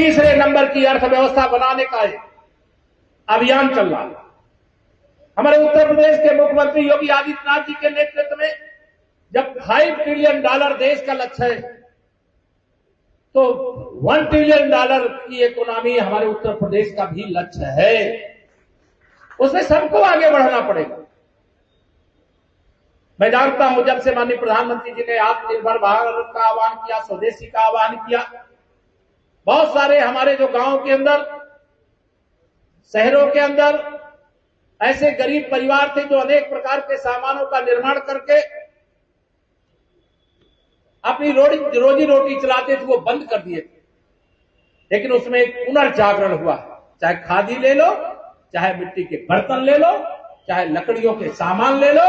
तीसरे नंबर की अर्थव्यवस्था बनाने का अभियान चल रहा है। हमारे उत्तर प्रदेश के मुख्यमंत्री योगी आदित्यनाथ जी के नेतृत्व में जब $5 ट्रिलियन देश का लक्ष्य है, तो $1 ट्रिलियन की इकोनॉमी हमारे उत्तर प्रदेश का भी लक्ष्य है। उसमें सबको आगे बढ़ना पड़ेगा। मैं जानता हूं, जब से माननीय प्रधानमंत्री जी ने आत्मनिर्भर भारत का आह्वान किया, स्वदेशी का आह्वान किया, बहुत सारे हमारे जो गांव के अंदर, शहरों के अंदर ऐसे गरीब परिवार थे जो अनेक प्रकार के सामानों का निर्माण करके अपनी रोजी रोटी चलाते थे, वो बंद कर दिए थे। लेकिन उसमें एक पुनर्जागरण हुआ। चाहे खादी ले लो, चाहे मिट्टी के बर्तन ले लो, चाहे लकड़ियों के सामान ले लो,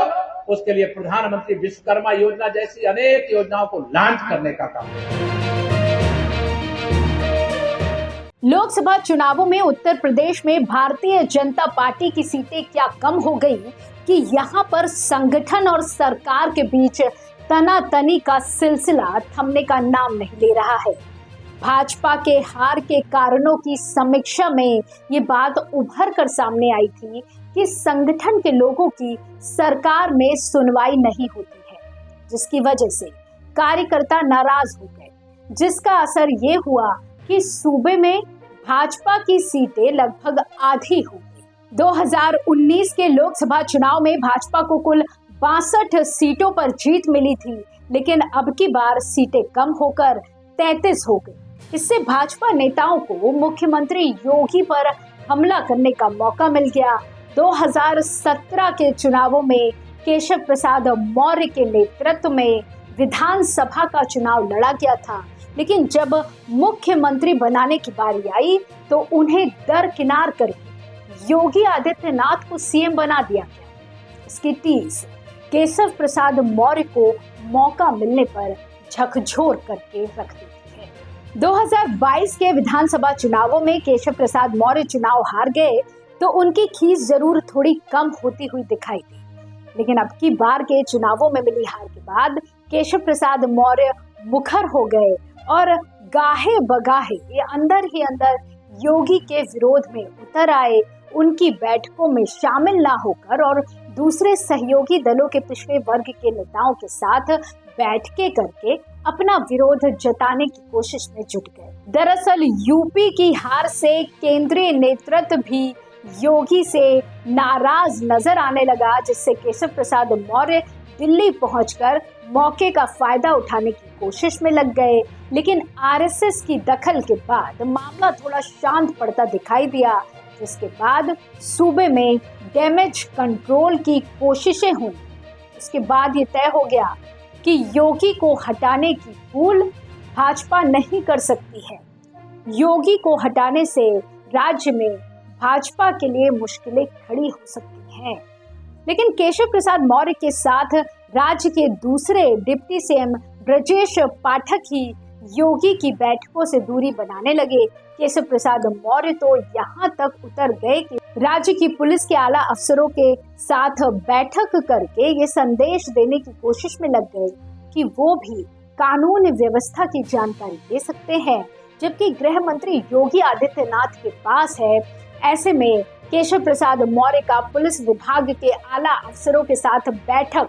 उसके लिए प्रधानमंत्री विश्वकर्मा योजना जैसी अनेक योजनाओं को लॉन्च करने का काम। लोकसभा चुनावों में उत्तर प्रदेश में भारतीय जनता पार्टी की सीटें क्या कम हो गई कि यहां पर संगठन और सरकार के बीच तनातनी का सिलसिला थमने का नाम नहीं ले रहा है। भाजपा के हार के कारणों की समीक्षा में ये बात उभर कर सामने आई थी कि संगठन के लोगों की सरकार में सुनवाई नहीं होती है, जिसकी वजह से कार्यकर्ता नाराज हो गए, जिसका असर ये हुआ कि सूबे में भाजपा की सीटें लगभग आधी हो गई। 2019 के लोकसभा चुनाव में भाजपा को कुल 62 सीटों पर जीत मिली थी, लेकिन अब की बार सीटें कम होकर 33 हो गई। इससे भाजपा नेताओं को मुख्यमंत्री योगी पर हमला करने का मौका मिल गया। 2017 के चुनावों में केशव प्रसाद मौर्य के नेतृत्व में विधानसभा का चुनाव लड़ा गया था, लेकिन जब मुख्यमंत्री बनाने की बारी आई तो उन्हें दरकिनार करके योगी आदित्यनाथ को सीएम बना दिया गया। इसकी टीस केशव प्रसाद मौर्य को मौका मिलने पर झकझोर करके रख देती है। 2022 के विधानसभा चुनावों में केशव प्रसाद मौर्य चुनाव हार गए तो उनकी खींच जरूर थोड़ी कम होती हुई दिखाई दी, लेकिन अब की बार के चुनावों में मिली हार के बाद केशव प्रसाद मौर्य मुखर हो गए और गाहे बगाहे अंदर ही अंदर योगी के विरोध में उतर आए। उनकी बैठकों में शामिल ना होकर और दूसरे सहयोगी दलों के पिछड़े वर्ग के नेताओं के साथ बैठकें करके अपना विरोध जताने की कोशिश में जुट गए। दरअसल यूपी की हार से केंद्रीय नेतृत्व भी योगी से नाराज नजर आने लगा, जिससे केशव प्रसाद मौर्य दिल्ली पहुंचकर मौके का फायदा उठाने की कोशिश में लग गए। लेकिन आरएसएस की दखल के बाद मामला थोड़ा शांत पड़ता दिखाई दिया, जिसके बाद सूबे में डैमेज कंट्रोल की कोशिशें हुई। इसके बाद ये तय हो गया कि योगी को हटाने की भूल भाजपा नहीं कर सकती है। योगी को हटाने से राज्य में भाजपा के लिए मुश्किलें खड़ी हो सकती हैं। लेकिन केशव प्रसाद मौर्य के साथ राज्य के दूसरे डिप्टी सीएम ब्रजेश पाठक ही योगी की बैठकों से दूरी बनाने लगे। केशव प्रसाद मौर्य तो यहाँ तक उतर गए कि राज्य की पुलिस के आला अफसरों के साथ बैठक करके ये संदेश देने की कोशिश में लग गए कि वो भी कानून व्यवस्था की जानकारी दे सकते हैं, जबकि गृह मंत्री योगी आदित्यनाथ के पास है। ऐसे में केशव प्रसाद मौर्य का पुलिस विभाग के आला अफसरों के साथ बैठक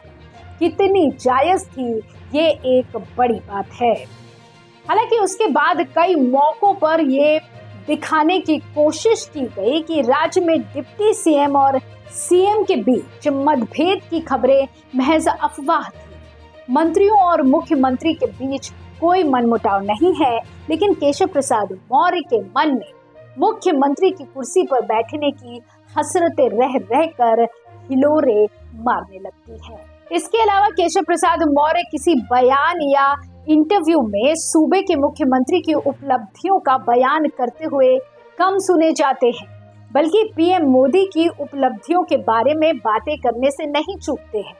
कितनी जायज थी, ये एक बड़ी बात है। हालांकि उसके बाद कई मौकों पर ये दिखाने की कोशिश की गई कि राज्य में डिप्टी सीएम और सीएम के बीच मतभेद की खबरें महज अफवाह थी। मंत्रियों और मुख्यमंत्री के बीच कोई मनमुटाव नहीं है, लेकिन केशव प्रसाद मौर्य के मन में मुख्यमंत्री की कुर्सी पर बैठने की हसरतें रह रहकर हिलोरे मारने लगती हैं। इसके अलावा केशव प्रसाद मौर्य किसी बयान या इंटरव्यू में सूबे के मुख्यमंत्री की उपलब्धियों का बयान करते हुए कम सुने जाते हैं, बल्कि पीएम मोदी की उपलब्धियों के बारे में बातें करने से नहीं चूकते हैं।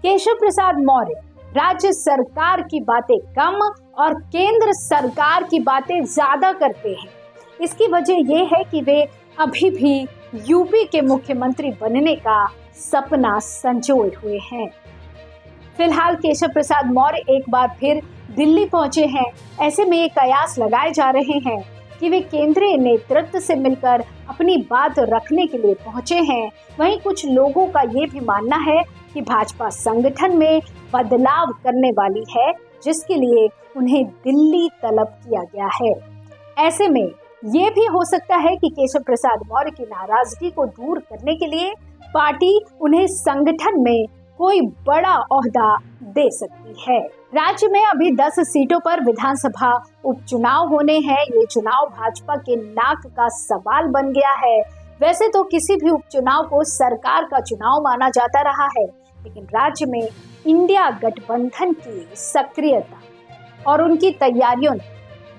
केशव प्रसाद मौर्य राज्य सरकार की बातें कम और केंद्र सरकार की बातें ज्यादा करते हैं। इसकी वजह यह है कि वे अभी भी यूपी के मुख्यमंत्री बनने का सपना संजोए हुए हैं। फिलहाल केशव प्रसाद मौर्य एक बार फिर दिल्ली पहुंचे हैं। ऐसे में ये कयास लगाए जा रहे हैं कि वे केंद्रीय नेतृत्व से मिलकर अपनी बात रखने के लिए पहुंचे हैं। वहीं कुछ लोगों का ये भी मानना है कि भाजपा संगठन में बदलाव करने वाली है, जिसके लिए उन्हें दिल्ली तलब किया गया है। ऐसे में ये भी हो सकता है कि केशव प्रसाद मौर्य की नाराजगी को दूर करने के लिए पार्टी उन्हें संगठन में कोई बड़ा ओहदा दे सकती है। राज्य में अभी 10 सीटों पर विधानसभा उपचुनाव होने हैं। ये चुनाव भाजपा के नाक का सवाल बन गया है। वैसे तो किसी भी उपचुनाव को सरकार का चुनाव माना जाता रहा है, लेकिन राज्य में इंडिया गठबंधन की सक्रियता और उनकी तैयारियों ने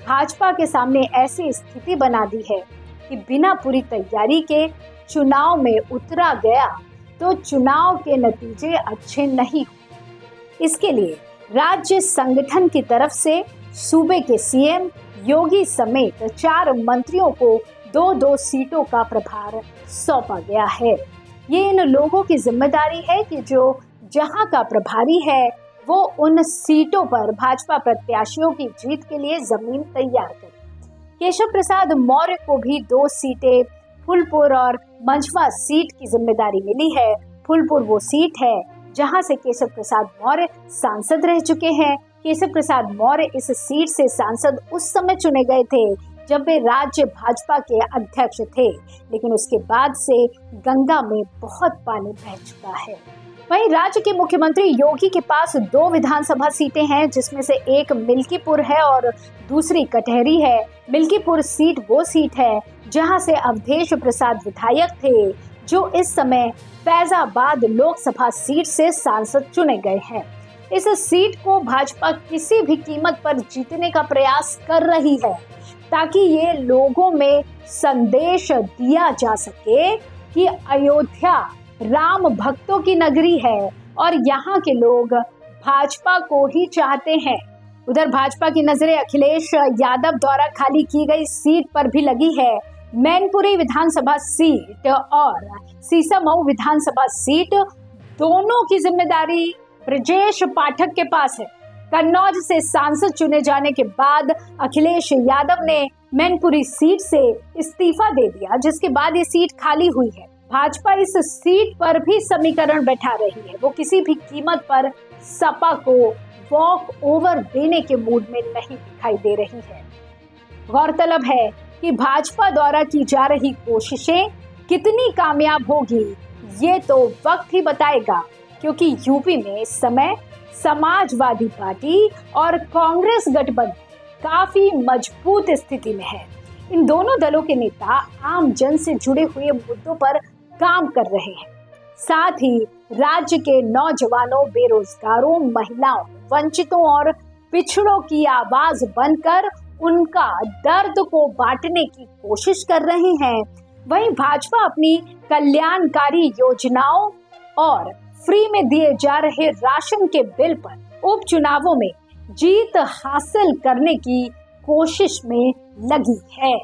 भाजपा के सामने ऐसी स्थिति बना दी है कि बिना पूरी तैयारी के चुनाव में उतरा गया तो चुनाव के नतीजे अच्छे नहीं हो। इसके लिए राज्य संगठन की तरफ से सूबे के सीएम योगी समेत 4 मंत्रियों को 2-2 सीटों का प्रभार सौंपा गया है। ये इन लोगों की जिम्मेदारी है कि जो जहां का प्रभारी है वो उन सीटों पर भाजपा प्रत्याशियों की जीत के लिए जमीन तैयार करे। केशव प्रसाद मौर्य को भी 2 सीटें फूलपुर और मंझवा सीट की जिम्मेदारी मिली है। फूलपुर वो सीट है जहां से केशव प्रसाद मौर्य सांसद रह चुके हैं। केशव प्रसाद मौर्य इस सीट से सांसद उस समय चुने गए थे जब वे राज्य भाजपा के अध्यक्ष थे, लेकिन उसके बाद से गंगा में बहुत पानी बह चुका है। वहीं राज्य के मुख्यमंत्री योगी के पास 2 विधानसभा सीटें हैं, जिसमें से एक मिल्कीपुर है और दूसरी कटहरी है। मिल्कीपुर सीट वो सीट है जहां से अवधेश प्रसाद विधायक थे, जो इस समय फैजाबाद लोकसभा सीट से सांसद चुने गए हैं। इस सीट को भाजपा किसी भी कीमत पर जीतने का प्रयास कर रही है, ताकि ये लोगों में संदेश दिया जा सके कि अयोध्या राम भक्तों की नगरी है और यहाँ के लोग भाजपा को ही चाहते हैं। उधर भाजपा की नजरें अखिलेश यादव द्वारा खाली की गई सीट पर भी लगी है। मैनपुरी विधानसभा सीट और सीसामऊ विधानसभा सीट दोनों की जिम्मेदारी ब्रजेश पाठक के पास है। कन्नौज से सांसद चुने जाने के बाद अखिलेश यादव ने मैनपुरी सीट से इस्तीफा दे दिया, जिसके बाद ये सीट खाली हुई है। भाजपा इस सीट पर भी समीकरण बैठा रही है। वो किसी भी कीमत पर सपा को वॉक ओवर देने के मूड में नहीं दिखाई दे रही है। गौरतलब है कि भाजपा द्वारा की जा रही कोशिशें कितनी कामयाब होगी ये तो वक्त ही बताएगा, क्योंकि यूपी में इस समय समाजवादी पार्टी और कांग्रेस गठबंधन काफी मजबूत स्थिति में है। इन दोनों दलों के नेता आम जन से जुड़े हुए मुद्दों पर काम कर रहे हैं। साथ ही राज्य के नौजवानों, बेरोजगारों, महिलाओं, वंचितों और पिछड़ों की आवाज बनकर उनका दर्द को बांटने की कोशिश कर रहे हैं। वहीं भाजपा अपनी कल्याणकारी योजनाओं और फ्री में दिए जा रहे राशन के बिल पर उपचुनावों में जीत हासिल करने की कोशिश में लगी है।